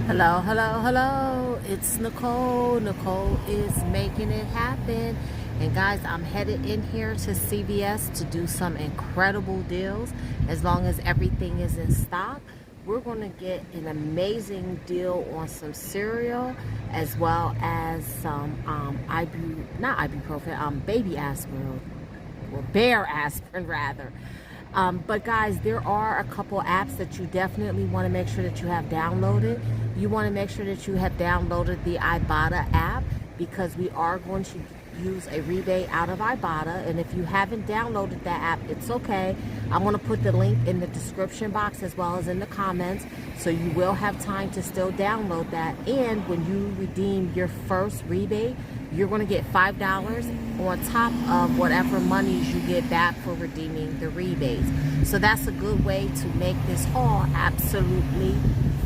Hello, hello, hello. It's Nicole. Nicole is making it happen. And guys, I'm headed in here to CVS to do some incredible deals. As long as everything is in stock, we're going to get an amazing deal on some cereal as well as some baby aspirin, or bear aspirin rather. But guys, there are a couple apps that you definitely want to make sure that you have downloaded. You want to make sure that you have downloaded the Ibotta app, because we are going to use a rebate out of Ibotta. And if you haven't downloaded that app, it's okay. I'm going to put the link in the description box as well as in the comments, so you will have time to still download that. And when you redeem your first rebate, you're going to get $5 on top of whatever monies you get back for redeeming the rebates. So that's a good way to make this haul absolutely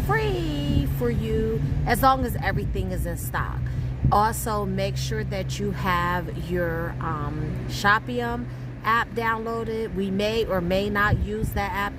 free for you, as long as everything is in stock. Also, make sure that you have your Shopium app downloaded. We may or may not use that app,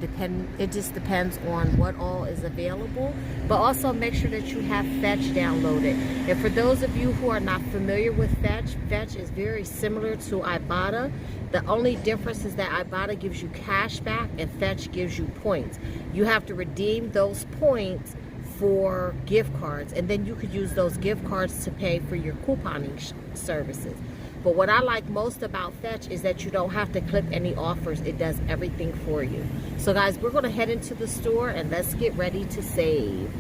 it just depends on what all is available. But also make sure that you have Fetch downloaded. And for those of you who are not familiar with Fetch is very similar to Ibotta. The only difference is that Ibotta gives you cash back and Fetch gives you points. You have to redeem those points for gift cards, and then you could use those gift cards to pay for your couponing services. But what I like most about Fetch is that you don't have to click any offers. It does everything for you. So guys, we're going to head into the store and let's get ready to save.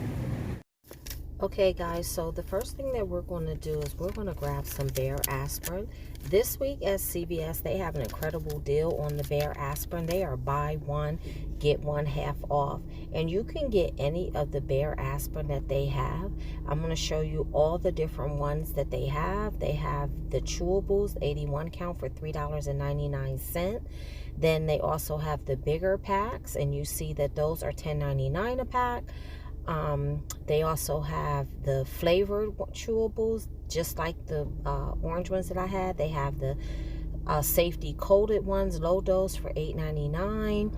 Okay guys, so the first thing that we're going to do is we're going to grab some Bear aspirin. This week at CVS, they have an incredible deal on the Bear aspirin. They are buy one, get one half off. And you can get any of the Bear aspirin that they have. I'm going to show you all the different ones that they have. They have the chewables, 81 count for $3.99. Then they also have the bigger packs, and you see that those are $10.99 a pack. They also have the flavored chewables, just like the orange ones that I had. They have the safety coated ones, low dose, for $8.99.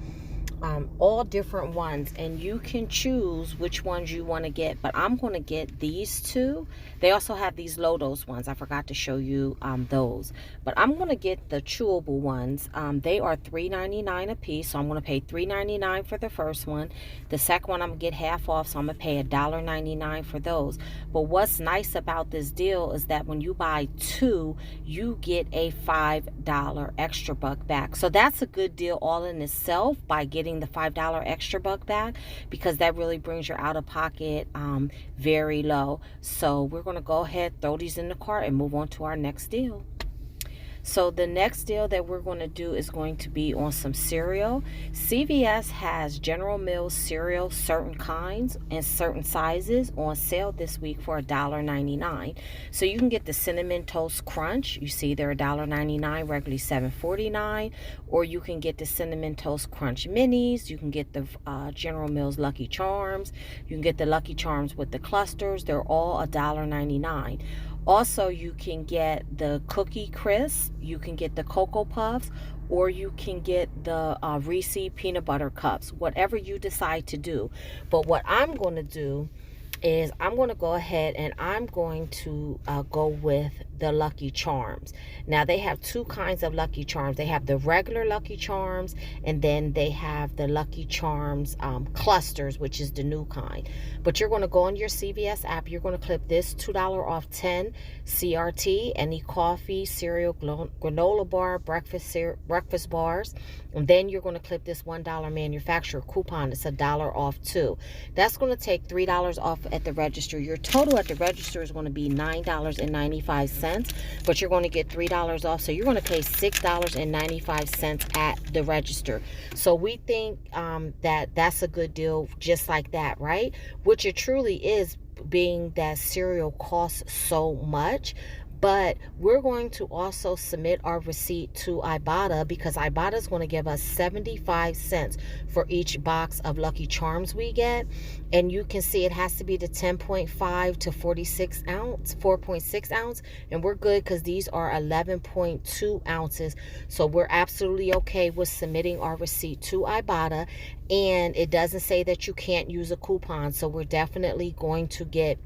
All different ones, and you can choose which ones you want to get, but I'm going to get these two. They also have these low dose ones. I forgot to show you those, but I'm going to get the chewable ones. They are $3.99 a piece, so I'm going to pay $3.99 for the first one. The second one I'm going to get half off, so I'm going to pay $1.99 for those. But what's nice about this deal is that when you buy two, you get a $5 extra buck back. So that's a good deal all in itself, by getting the $5 extra buck back, because that really brings your out-of-pocket very low. So we're going to go ahead, throw these in the cart, and move on to our next deal. So the next deal that we're going to do is going to be on some cereal. CVS has General Mills cereal, certain kinds and certain sizes, on sale this week for $1.99. So you can get the Cinnamon Toast Crunch. You see they're $1.99, regularly $7.49. Or you can get the Cinnamon Toast Crunch Minis. You can get the General Mills Lucky Charms. You can get the Lucky Charms with the clusters. They're all $1.99. Also, you can get the Cookie Crisp, you can get the Cocoa Puffs, or you can get the Reese Peanut Butter Cups, whatever you decide to do. But what I'm going to do is I'm going to go ahead and I'm going to go with the Lucky Charms. Now, they have two kinds of Lucky Charms. They have the regular Lucky Charms, and then they have the Lucky Charms clusters, which is the new kind. But you're going to go on your CVS app. You're going to clip this $2 off 10 CRT, any coffee, cereal, granola bar, breakfast bars. And then you're going to clip this $1 manufacturer coupon. It's $1 off too. That's going to take $3 off at the register. Your total at the register is going to be $9.95, but you're going to get $3 off, so you're going to pay $6.95 at the register. So we think that that's a good deal, just like that, right? Which it truly is, being that cereal costs so much. But we're going to also submit our receipt to Ibotta, because Ibotta is going to give us 75 cents for each box of Lucky Charms we get. And you can see it has to be the 10.5 to 46 ounce, 4.6 ounce. And we're good because these are 11.2 ounces. So we're absolutely okay with submitting our receipt to Ibotta. And it doesn't say that you can't use a coupon. So we're definitely going to get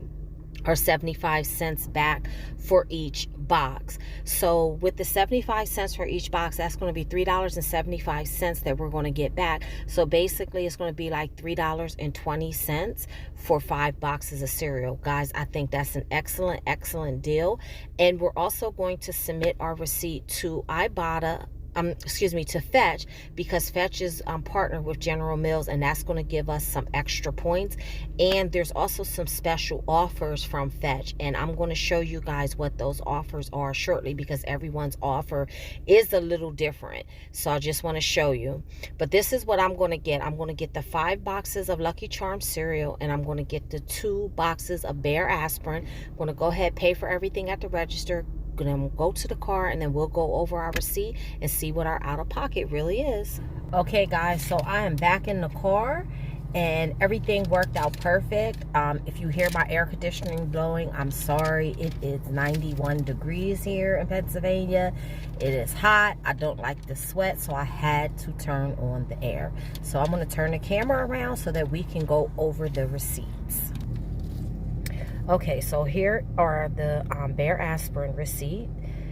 our 75 cents back for each box. So with the 75 cents for each box, that's going to be $3.75 that we're going to get back. So basically it's going to be like $3.20 for 5 boxes of cereal. Guys, I think that's an excellent deal. And we're also going to submit our receipt to Ibotta, to Fetch, because Fetch is partnered with General Mills, and that's going to give us some extra points. And there's also some special offers from Fetch, and I'm going to show you guys what those offers are shortly, because everyone's offer is a little different. So I just want to show you. But this is what I'm going to get. I'm going to get the 5 boxes of Lucky Charms cereal, and I'm going to get the 2 boxes of Bear aspirin. I'm going to go ahead, pay for everything at the register, gonna go to the car, and then we'll go over our receipt and see what our out-of-pocket really is. Okay guys, so I am back in the car and everything worked out perfect. If you hear my air conditioning blowing, I'm sorry. It is 91 degrees here in Pennsylvania. It is hot. I don't like the sweat, so I had to turn on the air. So I'm going to turn the camera around so that we can go over the receipts. Okay, so here are the Bear aspirin receipt.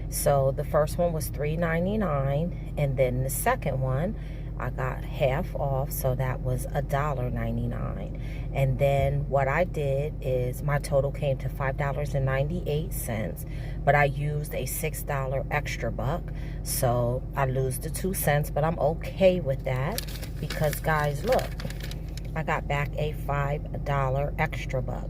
So the first one was $3.99, and then the second one I got half off, so that was $1.99. And then what I did is my total came to $5.98, but I used a $6 extra buck, so I lose the 2 cents, but I'm okay with that because guys, look, I got back a $5 extra buck.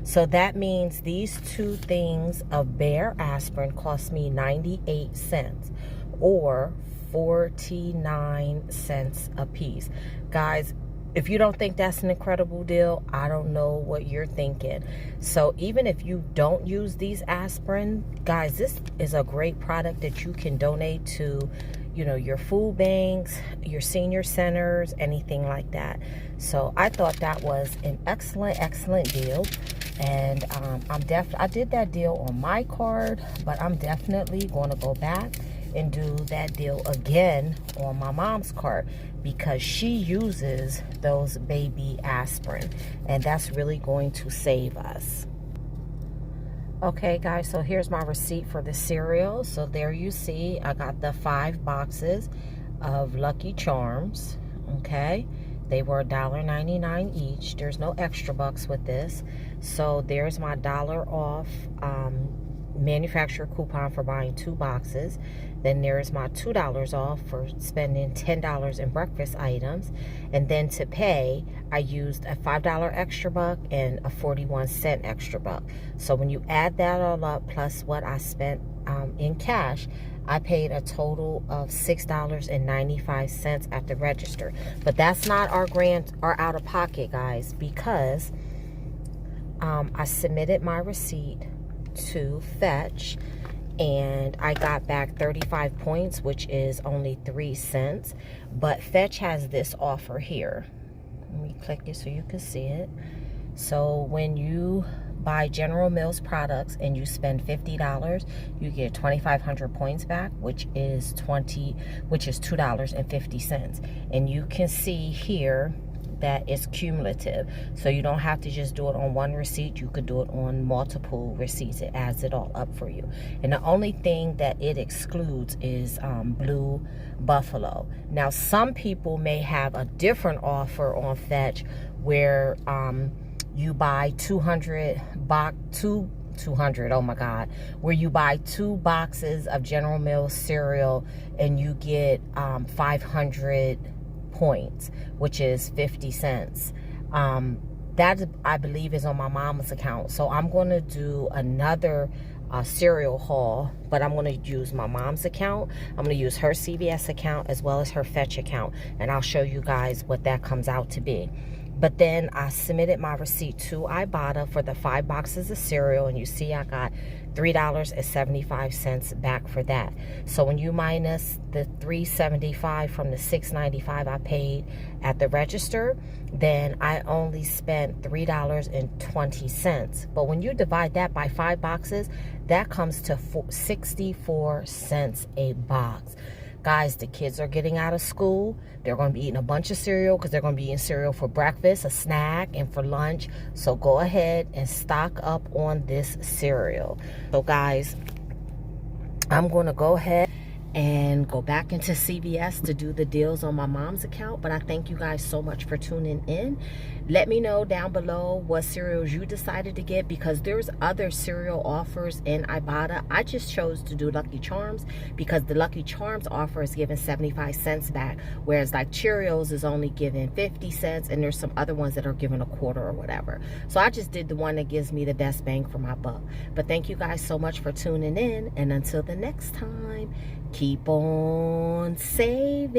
So that means these 2 things of Bear aspirin cost me 98 cents or 49 cents a piece. Guys, if you don't think that's an incredible deal, I don't know what you're thinking. So even if you don't use these aspirin, guys, this is a great product that you can donate to, you know, your food banks, your senior centers, anything like that. So I thought that was an excellent deal. And I did that deal on my card, but I'm definitely going to go back and do that deal again on my mom's card because she uses those baby aspirin, and that's really going to save us. Okay guys, so here's my receipt for the cereal. So there you see I got the 5 boxes of Lucky Charms. Okay, they were $1.99 each. There's no extra bucks with this. So there's my $1 off manufacturer coupon for buying 2 boxes. Then there's my $2 off for spending $10 in breakfast items. And then to pay, I used a $5 extra buck and a 41-cent extra buck. So when you add that all up plus what I spent in cash, I paid a total of $6.95 at the register. But that's not our out of pocket, guys, because I submitted my receipt to Fetch and I got back 35 points, which is only 3 cents. But Fetch has this offer here. Let me click it so you can see it. So when you buy General Mills products and you spend $50, you get 2,500 points back, which is $2.50. And you can see here that it's cumulative, so you don't have to just do it on one receipt. You could do it on multiple receipts. It adds it all up for you. And the only thing that it excludes is Blue Buffalo. Now some people may have a different offer on Fetch where you buy 200, oh my God, where you buy 2 boxes of General Mills cereal and you get 500 points, which is 50 cents. That I believe is on my mama's account. So I'm going to do another cereal haul, but I'm going to use my mom's account. I'm going to use her CVS account as well as her Fetch account, and I'll show you guys what that comes out to be. But then I submitted my receipt to Ibotta for the 5 boxes of cereal, and you see I got $3.75 back for that. So when you minus the $3.75 from the $6.95 I paid at the register, then I only spent $3.20. But when you divide that by 5 boxes, that comes to 64 cents a box. Guys, the kids are getting out of school. They're going to be eating a bunch of cereal because they're going to be eating cereal for breakfast, a snack, and for lunch. So go ahead and stock up on this cereal. So guys, I'm going to go ahead and go back into CVS to do the deals on my mom's account. But I thank you guys so much for tuning in. Let me know down below what cereals you decided to get, because there's other cereal offers in Ibotta. I just chose to do Lucky Charms because the Lucky Charms offer is giving 75 cents back, whereas like Cheerios is only giving 50 cents, and there's some other ones that are giving a quarter or whatever. So I just did the one that gives me the best bang for my buck. But thank you guys so much for tuning in, and until the next time, keep on saving.